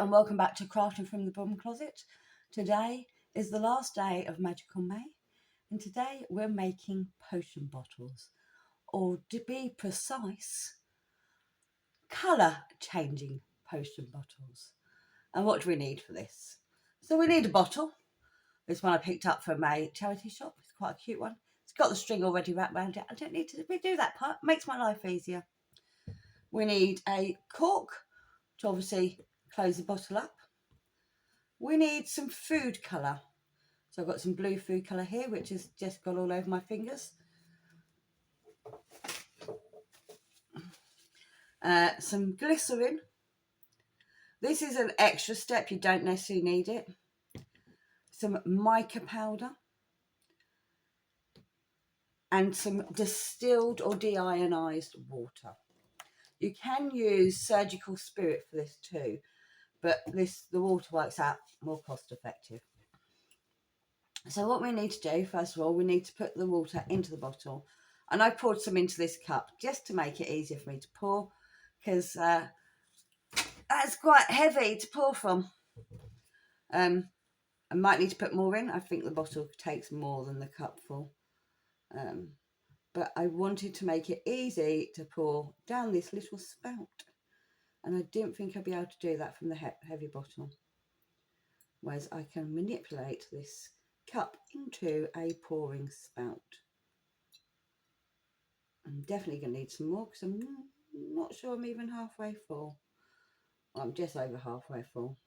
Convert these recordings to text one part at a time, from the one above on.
and welcome back to Crafting from the Bottom Closet. Today is the last day of Magical May, and today we're making potion bottles, or to be precise, colour changing potion bottles. And what do we need for this? So we need a bottle. This one I picked up from a charity shop. It's quite a cute one. It's got the string already wrapped around it. I don't need to redo that part. It makes my life easier. We need a cork to obviously close the bottle up. We need some food colour. So I've got some blue food colour here, which has just got all over my fingers. Some glycerin. This is an extra step, you don't necessarily need it. Some mica powder. And some distilled or deionized water. You can use surgical spirit for this too, but the water works out more cost effective. So what we need to do, first of all, we need to put the water into the bottle. And I poured some into this cup just to make it easier for me to pour, because that's quite heavy to pour from. I might need to put more in. I think the bottle takes more than the cup full. But I wanted to make it easy to pour down this little spout. And I didn't think I'd be able to do that from the heavy bottle. Whereas I can manipulate this cup into a pouring spout. I'm definitely going to need some more because I'm not sure I'm even halfway full. Well, I'm just over halfway full.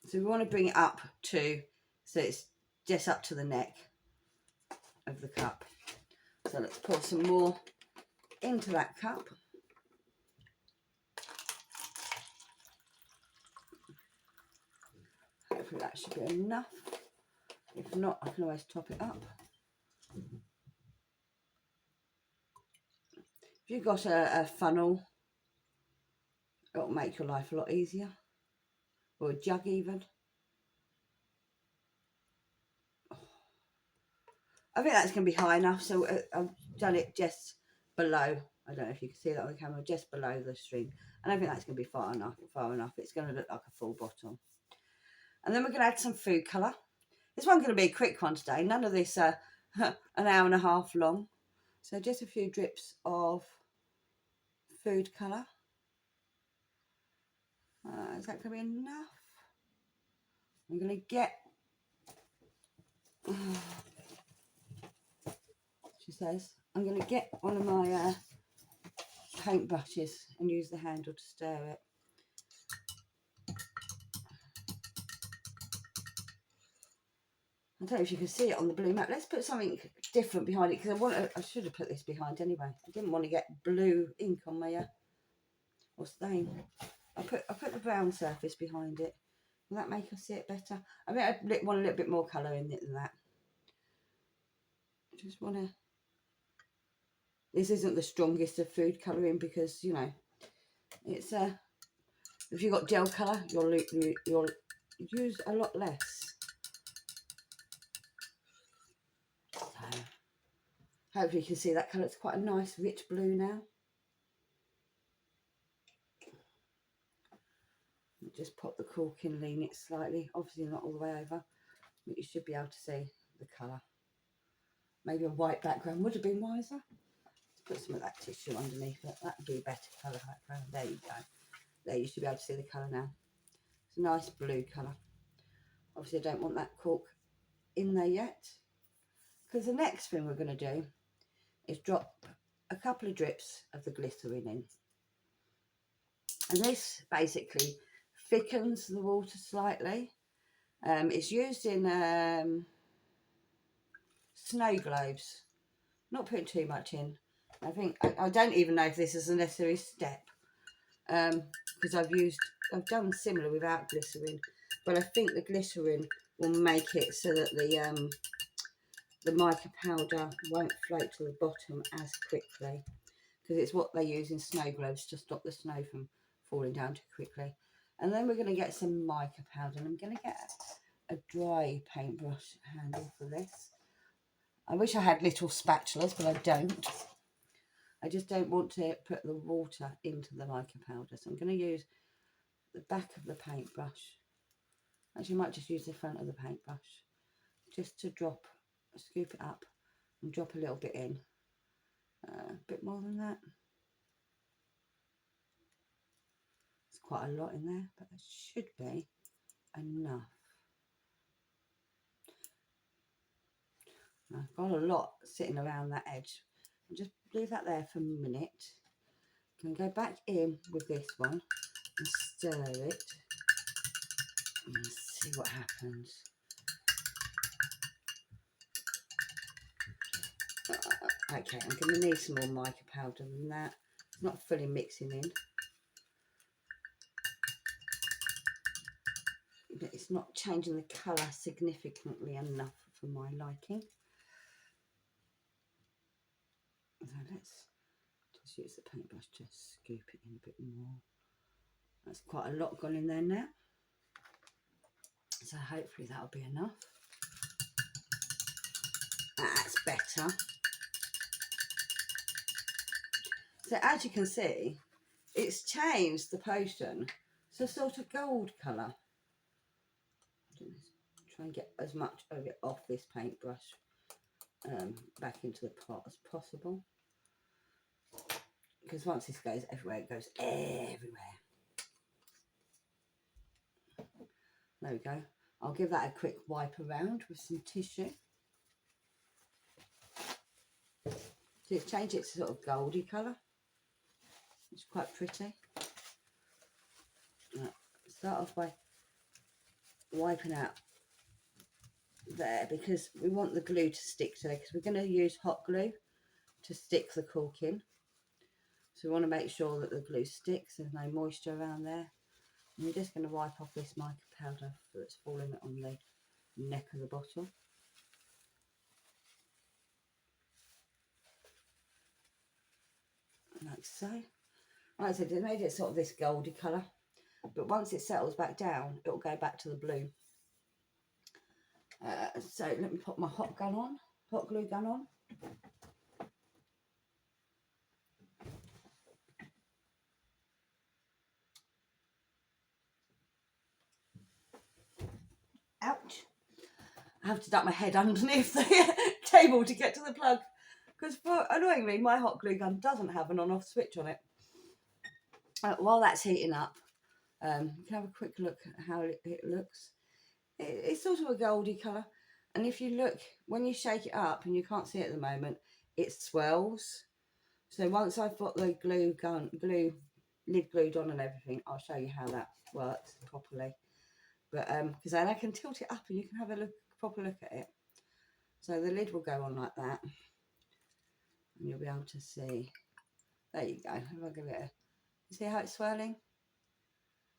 So we want to bring it up to, so it's just up to the neck of the cup. So let's pour some more into that cup. Hopefully that should be enough. If not, I can always top it up. If you've got a funnel, it'll make your life a lot easier. Or a jug even. I think that's going to be high enough, so I've done it just below. I don't know if you can see that on the camera, just below the string. And I think that's going to be far enough. It's going to look like a full bottle. And then we're going to add some food colour. This one's going to be a quick one today. None of this an hour and a half long. So just a few drips of food colour. Is that going to be enough? I'm going to get... she says, I'm going to get one of my paint brushes and use the handle to stir it. I don't know if you can see it on the blue mat. Let's put something different behind it, because I should have put this behind anyway. I didn't want to get blue ink on my or stain. I put the brown surface behind it. Will that make us see it better? I mean, I want a little bit more colour in it than that. I just want to... This isn't the strongest of food colouring because, you know, it's if you've got gel colour, you'll use a lot less. So, hopefully you can see that colour. It's quite a nice rich blue now. Just pop the cork in, lean it slightly, obviously not all the way over, but you should be able to see the colour. Maybe a white background would have been wiser. Let's put some of that tissue underneath it. That would be a better colour background. There you go. There, you should be able to see the colour now. It's a nice blue colour. Obviously I don't want that cork in there yet, because the next thing we're going to do is drop a couple of drips of the glycerin in. And this basically thickens the water slightly. It's used in snow globes. Not putting too much in. I think I don't even know if this is a necessary step, because I've done similar without glycerin, but I think the glycerin will make it so that the mica powder won't float to the bottom as quickly, because it's what they use in snow globes to stop the snow from falling down too quickly. And then we're going to get some mica powder, and I'm going to get a dry paintbrush handle for this. I wish I had little spatulas, but I don't. I just don't want to put the water into the mica powder, so I'm going to use the back of the paintbrush. Actually, I might just use the front of the paintbrush just to scoop it up and drop a little bit in. A bit more than that. It's quite a lot in there, but it should be enough. I've got a lot sitting around that edge. I'll just leave that there for a minute. I'm going to go back in with this one and stir it and see what happens. Okay, I'm going to need some more mica powder than that. It's not fully mixing in. But it's not changing the colour significantly enough for my liking. So let's just use the paintbrush to scoop it in a bit more. That's quite a lot gone in there now. So hopefully that'll be enough. That's better. So as you can see, it's changed the potion to sort of gold colour. Try and get as much of it off this paintbrush back into the pot as possible. Because once this goes everywhere, it goes everywhere. There we go. I'll give that a quick wipe around with some tissue. So it's changed it to sort of goldy colour. It's quite pretty. Start off by wiping out there because we want the glue to stick to there because we're going to use hot glue to stick the cork in. So we want to make sure that the glue sticks, there's no moisture around there. And we're just going to wipe off this mica powder that's fallen on the neck of the bottle. Like so. Like I said, it made it sort of this goldy colour, but once it settles back down, it will go back to the blue. So let me put my hot glue gun on. Ouch. I have to duck my head underneath the table to get to the plug because annoyingly my hot glue gun doesn't have an on-off switch on it. While that's heating up, you can have a quick look at how it looks. It's sort of a goldy colour, and if you look, when you shake it up, and you can't see it at the moment, it swells. So once I've got the lid glued on and everything, I'll show you how that works properly. But because then I can tilt it up and you can have a proper look at it. So the lid will go on like that, and you'll be able to see. There you go. If I give it you see how it's swirling?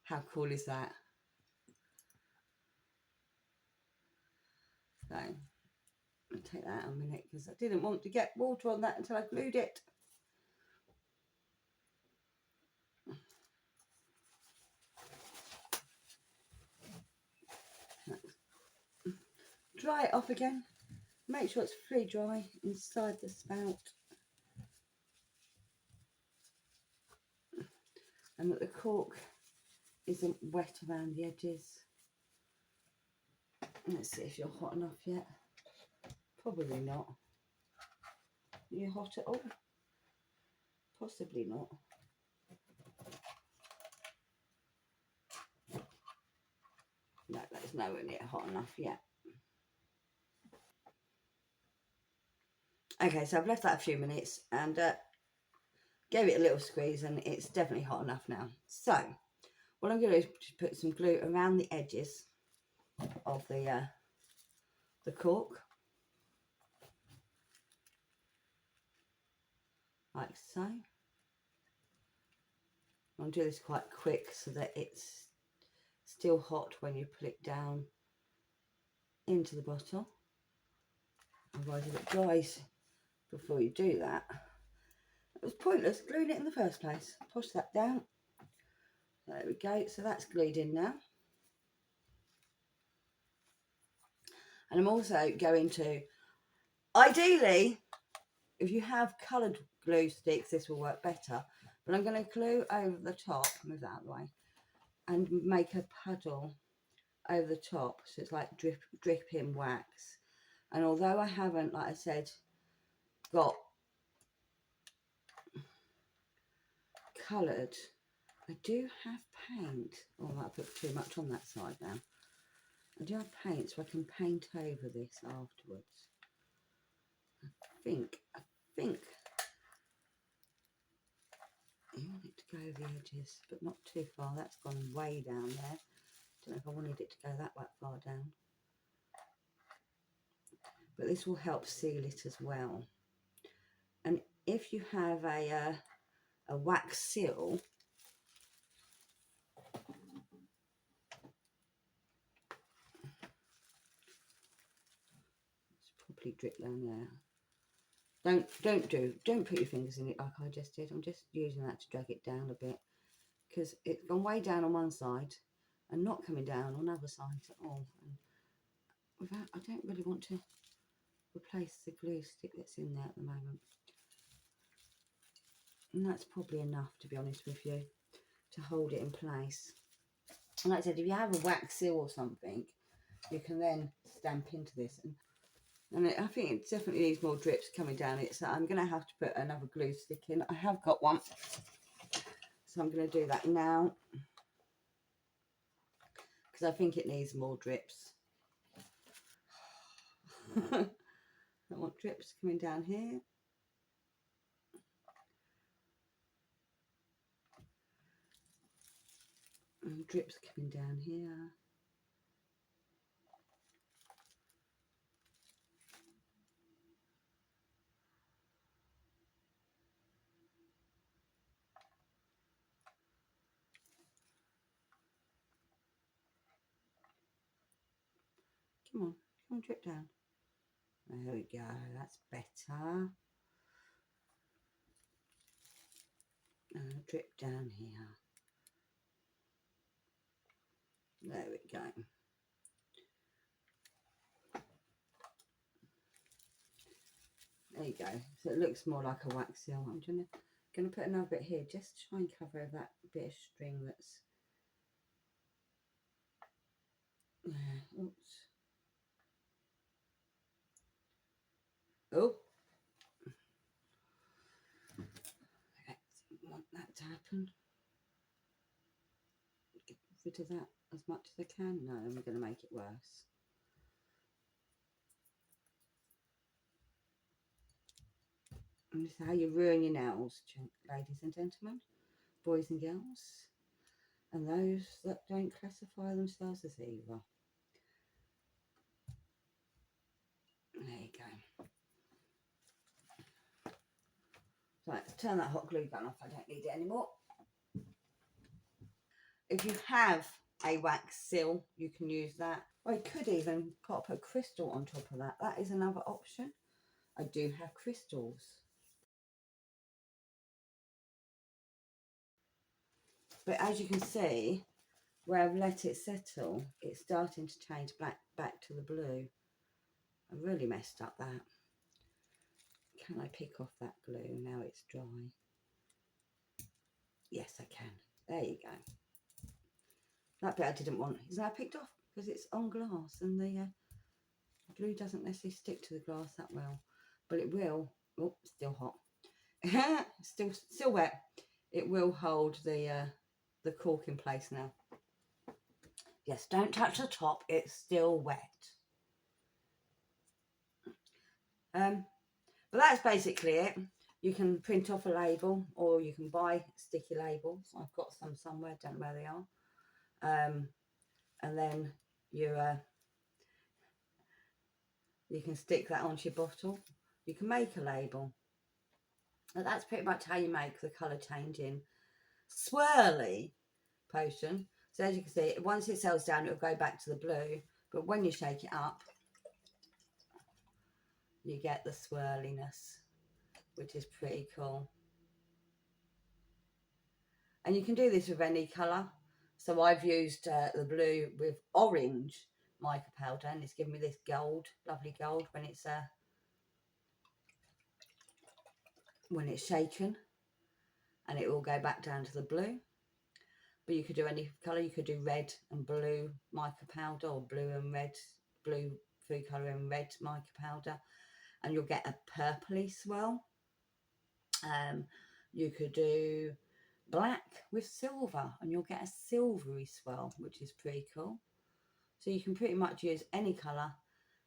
How cool is that? So I'll take that a minute because I didn't want to get water on that until I glued it. Dry it off again. Make sure it's fully dry inside the spout. And that the cork isn't wet around the edges. Let's see if you're hot enough yet. Probably not. Are you hot at all? Possibly not. No, that's nowhere near hot enough yet. Okay, so I've left that a few minutes and gave it a little squeeze, and it's definitely hot enough now. So what I'm going to do is just put some glue around the edges of the cork, like so. I'll do this quite quick so that it's still hot when you put it down into the bottle. Otherwise, if it dries before you do that, it was pointless gluing it in the first place. Push that down. There we go. So that's glued in now. And I'm also going to, ideally, if you have coloured glue sticks, this will work better. But I'm going to glue over the top, move that out of the way, and make a puddle over the top, so it's like dripping wax. And although I haven't, like I said, got coloured, I do have paint. Oh, I might put too much on that side now. I do have paint, so I can paint over this afterwards. I think you want it to go over the edges, but not too far. That's gone way down there. Don't know if I wanted it to go that far down. But this will help seal it as well. And if you have a wax seal, it's probably drip down there. Don't put your fingers in it like I just did. I'm just using that to drag it down a bit, because it's gone way down on one side and not coming down on other sides at all. And without, I don't really want to replace the glue stick that's in there at the moment. And that's probably enough, to be honest with you, to hold it in place. And like I said, if you have a wax seal or something, you can then stamp into this. And I think it definitely needs more drips coming down it, so I'm going to have to put another glue stick in. I have got one, so I'm going to do that now, because I think it needs more drips. I want drips coming down here. And drips coming down here. Come on, drip down. There we go, that's better. And drip down here. There we go. There you go. So it looks more like a wax seal. I'm going to put another bit here, just to try and cover that bit of string that's... Oops. Oh. I don't want that to happen. Get rid of that as much as I can. No, I'm going to make it worse. And this is how you ruin your nails, ladies and gentlemen, boys and girls, and those that don't classify themselves as either. There you go. Right, turn that hot glue gun off. I don't need it anymore. If you have a wax seal, you can use that. I could even pop a crystal on top of that. That is another option. I do have crystals. But as you can see, where I've let it settle, it's starting to change back to the blue. I really messed up that. Can I pick off that glue now it's dry? Yes, I can. There you go. That bit I didn't want is now picked off because it's on glass, and the glue doesn't necessarily stick to the glass that well, but it will. Oh, still hot. still wet. It will hold the cork in place now. Yes, don't touch the top. It's still wet. But that's basically it. You can print off a label, or you can buy sticky labels. I've got some somewhere, don't know where they are. And then you can stick that onto your bottle. You can make a label. And that's pretty much how you make the colour changing swirly potion. So as you can see, once it settles down, it'll go back to the blue. But when you shake it up, you get the swirliness, which is pretty cool. And you can do this with any colour. So I've used the blue with orange mica powder, and it's given me this gold, lovely gold when it's shaken, and it will go back down to the blue. but you could do any colour. You could do red and blue mica powder, or blue and red, blue food colour and red mica powder, and you'll get a purpley swell. You could do black with silver and you'll get a silvery swell, which is pretty cool. So you can pretty much use any colour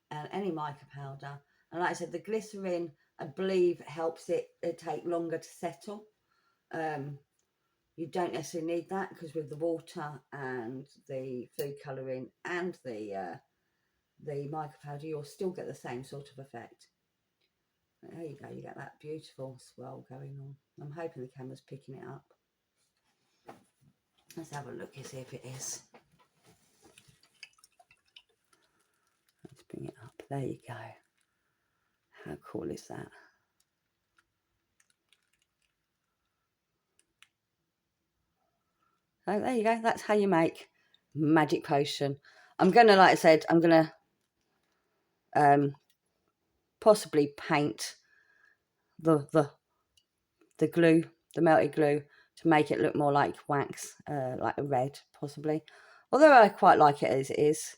and any mica powder. And like I said, the glycerin, I believe, helps it take longer to settle. You don't necessarily need that, because with the water and the food colouring and the mica powder, you'll still get the same sort of effect. There you go, you get that beautiful swell going on. I'm hoping the camera's picking it up. Let's have a look and see if it is. Let's bring it up. There you go. How cool is that? So there you go. That's how you make magic potion. I'm going to, like I said, I'm going to possibly paint the glue, the melted glue, to make it look more like wax, like a red possibly. Although I quite like it as it is.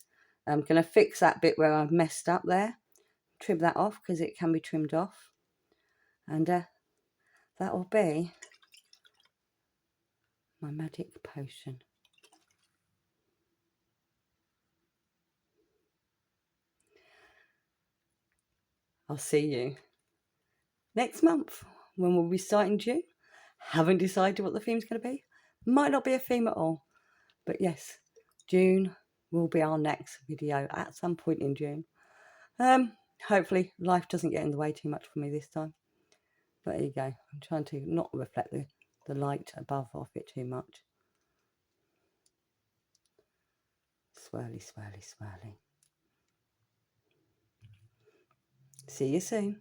I'm going to fix that bit where I've messed up there, trim that off because it can be trimmed off, and that will be my magic potion. I'll see you next month when we'll be starting June. Haven't decided what the theme's going to be. Might not be a theme at all, but yes, June will be our next video at some point in June. Hopefully life doesn't get in the way too much for me this time. But there you go. I'm trying to not reflect the light above off it too much. Swirly, swirly, swirly. See you soon.